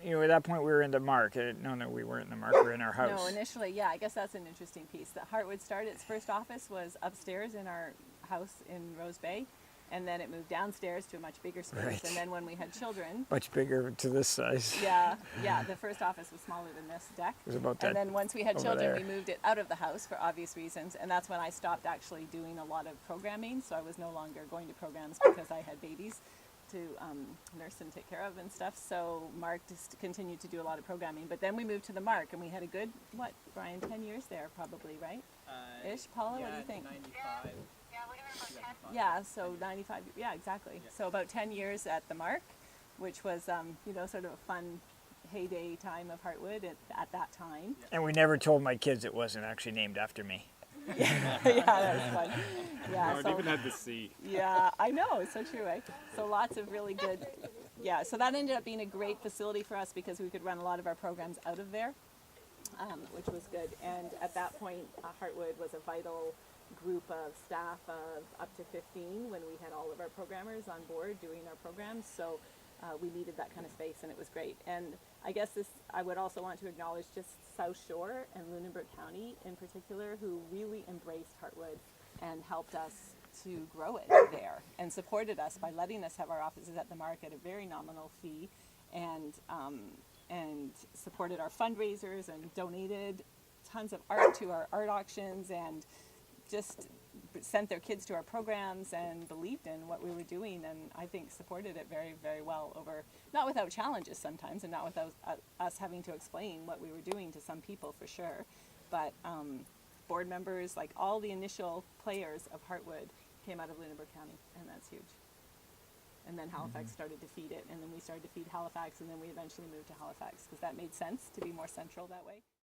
at that point we were in TheMark. No, we weren't in TheMark. We were in our house. No, initially, yeah, I guess that's an interesting piece. That Heartwood started, its first office was upstairs in our house in Rose Bay, and then it moved downstairs to a much bigger space. Right. And then when we had children, Much bigger to this size. yeah, the first office was smaller than this deck. It was about that. And then once we had over children, there. we moved it out of the house for obvious reasons, and that's when I stopped actually doing a lot of programming. So I was no longer going to programs because I had babies to nurse and take care of and stuff. So Mark just continued to do a lot of programming. But then we moved to TheMark, and we had a good, what, Brian, 10 years there probably, right? Ish, Paula, what do you think? 95. Yeah, we're about 10. Yeah, so 95, yeah, exactly. Yeah. So about 10 years at TheMark, which was, sort of a fun heyday time of Heartwood at that time. And we never told my kids it wasn't actually named after me. Yeah, that was fun. Yeah, No, it even had the C. yeah, I know, it's so true, right? So lots of really good, yeah, so that ended up being a great facility for us because we could run a lot of our programs out of there, which was good. And at that point, Heartwood was a vital group of staff of up to 15 when we had all of our programmers on board doing our programs. So we needed that kind of space, and it was great. And I guess I would also want to acknowledge just South Shore and Lunenburg County in particular, who really embraced Heartwood and helped us to grow it there and supported us by letting us have our offices at TheMark at a very nominal fee, and supported our fundraisers and donated tons of art to our art auctions, and just sent their kids to our programs and believed in what we were doing, and I think supported it very, very well over, not without challenges sometimes, and not without us having to explain what we were doing to some people for sure, but board members, like all the initial players of Heartwood came out of Lunenburg County, and that's huge. And then Halifax started to feed it, and then we started to feed Halifax, and then we eventually moved to Halifax because that made sense to be more central that way.